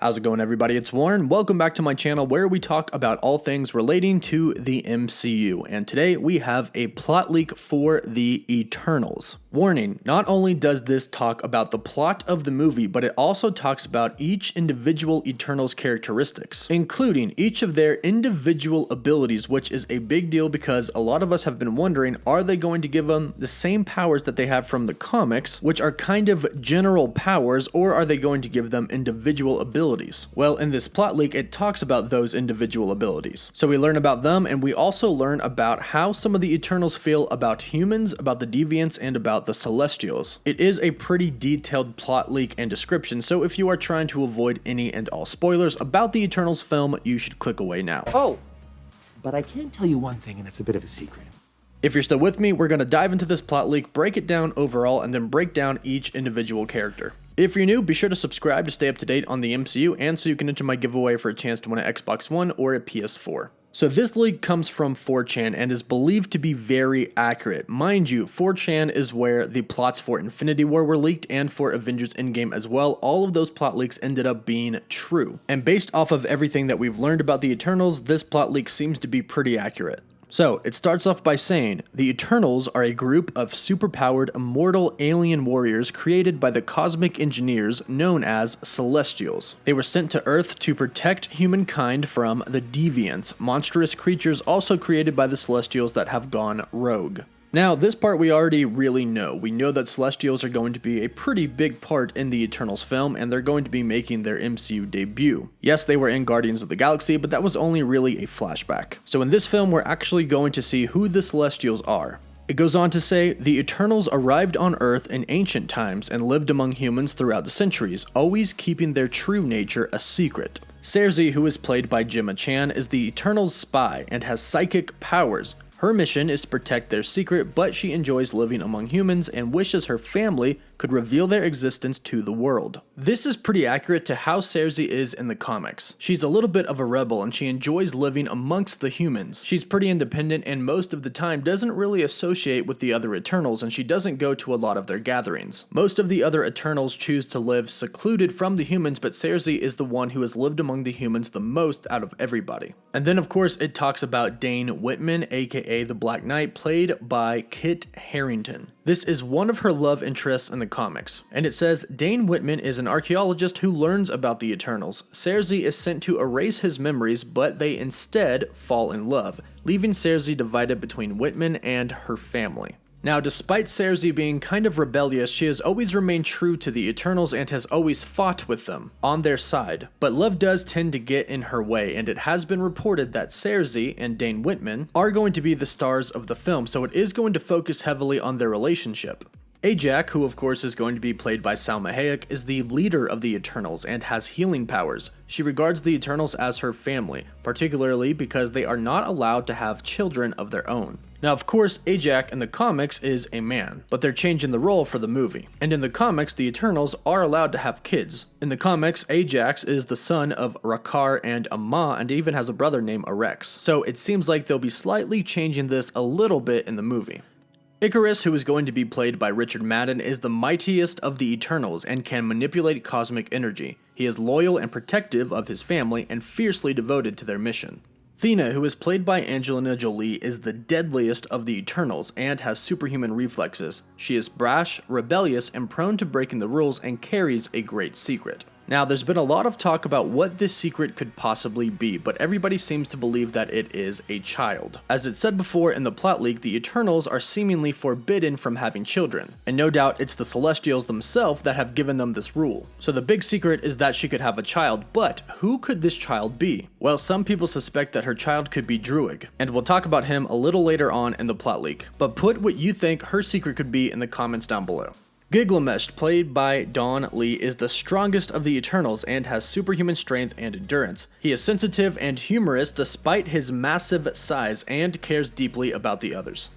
How's it going, everybody? It's Warren. Welcome back to my channel where we talk about all things relating to the MCU. And today we have a plot leak for the Eternals. Warning, not only does this talk about the plot of the movie, but it also talks about each individual Eternals characteristics, including each of their individual abilities, which is a big deal because a lot of us have been wondering, are they going to give them the same powers that they have from the comics, which are kind of general powers, or are they going to give them individual abilities? Well, in this plot leak, it talks about those individual abilities. So we learn about them, and we also learn about how some of the Eternals feel about humans, about the Deviants, and about the Celestials. It is a pretty detailed plot leak and description, so if you are trying to avoid any and all spoilers about the Eternals film, you should click away now. Oh, but I can tell you one thing, and it's a bit of a secret. If you're still with me, we're going to dive into this plot leak, break it down overall, and then break down each individual character. If you're new, be sure to subscribe to stay up to date on the MCU and so you can enter my giveaway for a chance to win an Xbox One or a PS4. So this leak comes from 4chan and is believed to be very accurate. Mind you, 4chan is where the plots for Infinity War were leaked and for Avengers Endgame as well. All of those plot leaks ended up being true. And based off of everything that we've learned about the Eternals, this plot leak seems to be pretty accurate. So, it starts off by saying, the Eternals are a group of superpowered immortal alien warriors created by the cosmic engineers known as Celestials. They were sent to Earth to protect humankind from the Deviants, monstrous creatures also created by the Celestials that have gone rogue. Now, this part we already really know. We know that Celestials are going to be a pretty big part in the Eternals film, and they're going to be making their MCU debut. Yes, they were in Guardians of the Galaxy, but that was only really a flashback. So in this film, we're actually going to see who the Celestials are. It goes on to say, the Eternals arrived on Earth in ancient times and lived among humans throughout the centuries, always keeping their true nature a secret. Sersei, who is played by Gemma Chan, is the Eternals' spy and has psychic powers. Her mission is to protect their secret, but she enjoys living among humans and wishes her family could reveal their existence to the world. This is pretty accurate to how Sersei is in the comics. She's a little bit of a rebel and she enjoys living amongst the humans. She's pretty independent and most of the time doesn't really associate with the other Eternals, and she doesn't go to a lot of their gatherings. Most of the other Eternals choose to live secluded from the humans, but Sersei is the one who has lived among the humans the most out of everybody. And then of course it talks about Dane Whitman, aka the Black Knight, played by Kit Harington. This is one of her love interests in the comics, and it says, Dane Whitman is an archaeologist who learns about the Eternals. Sersei is sent to erase his memories, but they instead fall in love, leaving Sersei divided between Whitman and her family. Now, despite Sersei being kind of rebellious, she has always remained true to the Eternals and has always fought with them, on their side. But love does tend to get in her way, and it has been reported that Sersei and Dane Whitman are going to be the stars of the film, so it is going to focus heavily on their relationship. Ajak, who of course is going to be played by Salma Hayek, is the leader of the Eternals and has healing powers. She regards the Eternals as her family, particularly because they are not allowed to have children of their own. Now, of course, Ajak in the comics is a man, but they're changing the role for the movie. And in the comics, the Eternals are allowed to have kids. In the comics, Ajax is the son of Rakar and Amma, and even has a brother named Arex. So it seems like they'll be slightly changing this a little bit in the movie. Icarus, who is going to be played by Richard Madden, is the mightiest of the Eternals and can manipulate cosmic energy. He is loyal and protective of his family and fiercely devoted to their mission. Thena, who is played by Angelina Jolie, is the deadliest of the Eternals and has superhuman reflexes. She is brash, rebellious, and prone to breaking the rules and carries a great secret. Now, there's been a lot of talk about what this secret could possibly be, but everybody seems to believe that it is a child. As it said before in the plot leak, the Eternals are seemingly forbidden from having children, and no doubt it's the Celestials themselves that have given them this rule. So the big secret is that she could have a child, but who could this child be? Well, some people suspect that her child could be Druid, and we'll talk about him a little later on in the plot leak. But put what you think her secret could be in the comments down below. Gilgamesh, played by Don Lee, is the strongest of the Eternals and has superhuman strength and endurance. He is sensitive and humorous despite his massive size and cares deeply about the others.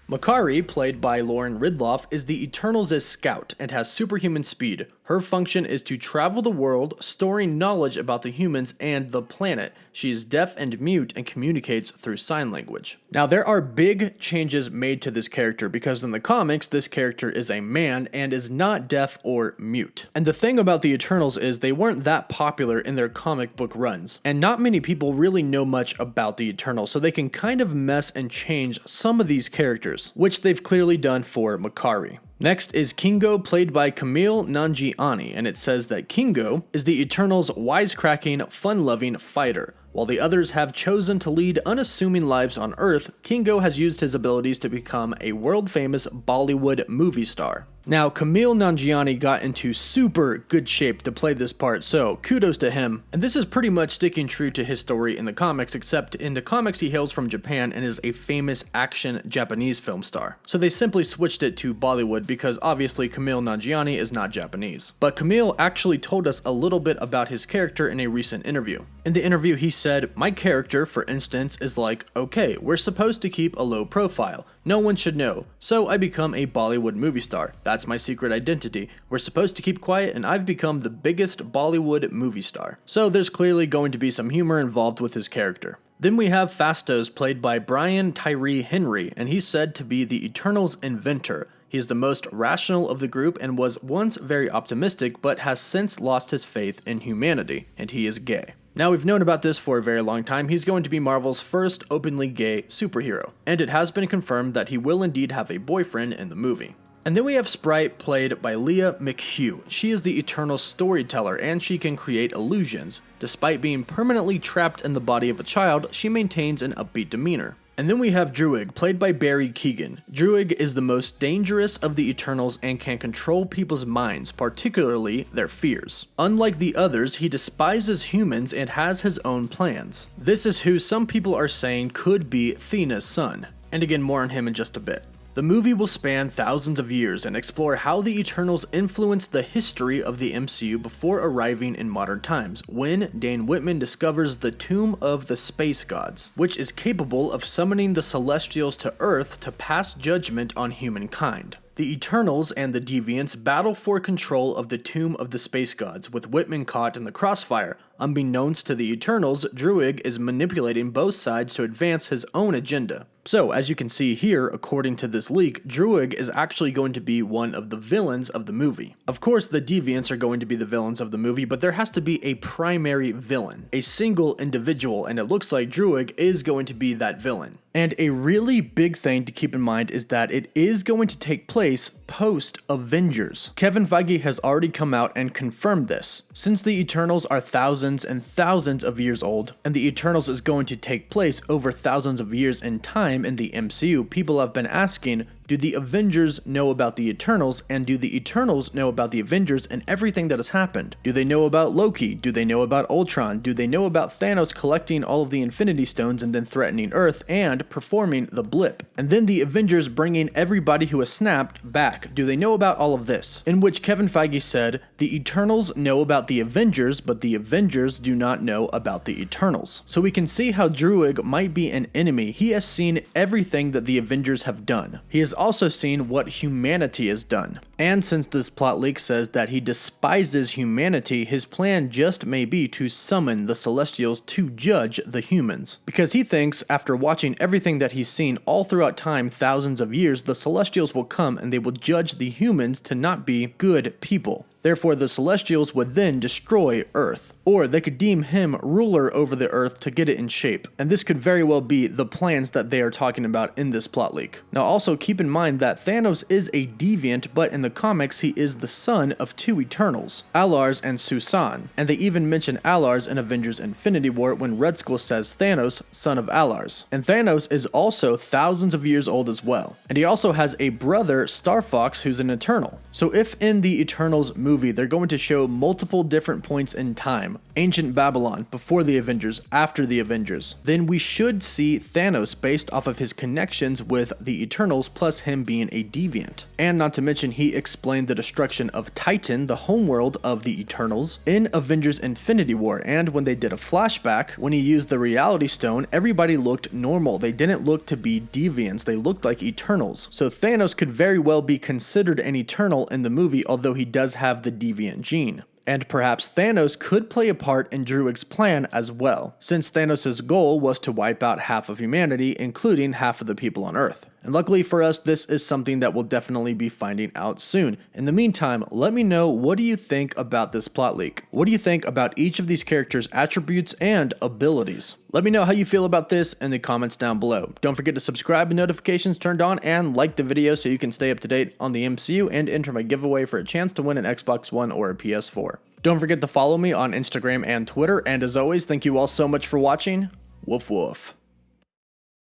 Makari, played by Lauren Ridloff, is the Eternals' scout and has superhuman speed. Her function is to travel the world, storing knowledge about the humans and the planet. She is deaf and mute and communicates through sign language. Now, there are big changes made to this character because in the comics, this character is a man and is not deaf or mute. And the thing about the Eternals is they weren't that popular in their comic book runs, and not many people really know much about the Eternals, so they can kind of mess and change some of these characters, which they've clearly done for Makkari. Next is Kingo, played by Kumail Nanjiani, and it says that Kingo is the Eternals' wisecracking, fun-loving fighter. While the others have chosen to lead unassuming lives on Earth, Kingo has used his abilities to become a world-famous Bollywood movie star. Now, Kumail Nanjiani got into super good shape to play this part, so kudos to him. And this is pretty much sticking true to his story in the comics, except in the comics he hails from Japan and is a famous action Japanese film star. So they simply switched it to Bollywood because obviously Kumail Nanjiani is not Japanese. But Kumail actually told us a little bit about his character in a recent interview. In the interview he said, "My character, for instance, is like, okay, we're supposed to keep a low profile. No one should know. So I become a Bollywood movie star. That's my secret identity. We're supposed to keep quiet and I've become the biggest Bollywood movie star." So there's clearly going to be some humor involved with his character. Then we have Phastos, played by Brian Tyree Henry, and he's said to be the Eternals' inventor. He is the most rational of the group and was once very optimistic, but has since lost his faith in humanity, and he is gay. Now, we've known about this for a very long time. He's going to be Marvel's first openly gay superhero, and it has been confirmed that he will indeed have a boyfriend in the movie. And then we have Sprite, played by Leah McHugh. She is the Eternal storyteller, and she can create illusions. Despite being permanently trapped in the body of a child, she maintains an upbeat demeanor. And then we have Druid, played by Barry Keoghan. Druid is the most dangerous of the Eternals and can control people's minds, particularly their fears. Unlike the others, he despises humans and has his own plans. This is who some people are saying could be Thena's son. And again, more on him in just a bit. The movie will span thousands of years and explore how the Eternals influenced the history of the MCU before arriving in modern times, when Dane Whitman discovers the Tomb of the Space Gods, which is capable of summoning the Celestials to Earth to pass judgment on humankind. The Eternals and the Deviants battle for control of the Tomb of the Space Gods, with Whitman caught in the crossfire. Unbeknownst to the Eternals, Druid is manipulating both sides to advance his own agenda. So, as you can see here, according to this leak, Druid is actually going to be one of the villains of the movie. Of course, the Deviants are going to be the villains of the movie, but there has to be a primary villain, a single individual, and it looks like Druid is going to be that villain. And a really big thing to keep in mind is that it is going to take place post-Avengers. Kevin Feige has already come out and confirmed this. Since the Eternals are thousands and thousands of years old, and the Eternals is going to take place over thousands of years in time in the MCU, people have been asking, do the Avengers know about the Eternals, and do the Eternals know about the Avengers and everything that has happened? Do they know about Loki? Do they know about Ultron? Do they know about Thanos collecting all of the Infinity Stones and then threatening Earth and performing the blip? And then the Avengers bringing everybody who has snapped back. Do they know about all of this? In which Kevin Feige said, the Eternals know about the Avengers, but the Avengers do not know about the Eternals. So we can see how Druid might be an enemy. He has seen everything that the Avengers have done. He has also seen what humanity has done. And since this plot leak says that he despises humanity, his plan just may be to summon the Celestials to judge the humans. Because he thinks, after watching everything that he's seen all throughout time, thousands of years, the Celestials will come and they will judge the humans to not be good people. Therefore, the Celestials would then destroy Earth. Or they could deem him ruler over the Earth to get it in shape. And this could very well be the plans that they are talking about in this plot leak. Now also keep in mind that Thanos is a deviant, but in the comics he is the son of two Eternals, Alars and Susan. And they even mention Alars in Avengers Infinity War when Red Skull says Thanos, son of Alars. And Thanos is also thousands of years old as well. And he also has a brother, Star Fox, who's an Eternal. So if in the Eternals movie they're going to show multiple different points in time, ancient Babylon, before the Avengers, after the Avengers, then we should see Thanos based off of his connections with the Eternals plus him being a deviant. And not to mention he explained the destruction of Titan, the homeworld of the Eternals, in Avengers Infinity War, and when they did a flashback, when he used the Reality Stone, everybody looked normal. They didn't look to be deviants, they looked like Eternals. So Thanos could very well be considered an Eternal in the movie, although he does have have the deviant gene. And perhaps Thanos could play a part in Druid's plan as well, since Thanos' goal was to wipe out half of humanity, including half of the people on Earth. And luckily for us, this is something that we'll definitely be finding out soon. In the meantime, let me know, what do you think about this plot leak? What do you think about each of these characters' attributes and abilities? Let me know how you feel about this in the comments down below. Don't forget to subscribe with notifications turned on and like the video so you can stay up to date on the MCU and enter my giveaway for a chance to win an Xbox One or a PS4. Don't forget to follow me on Instagram and Twitter, and as always, thank you all so much for watching. Woof woof.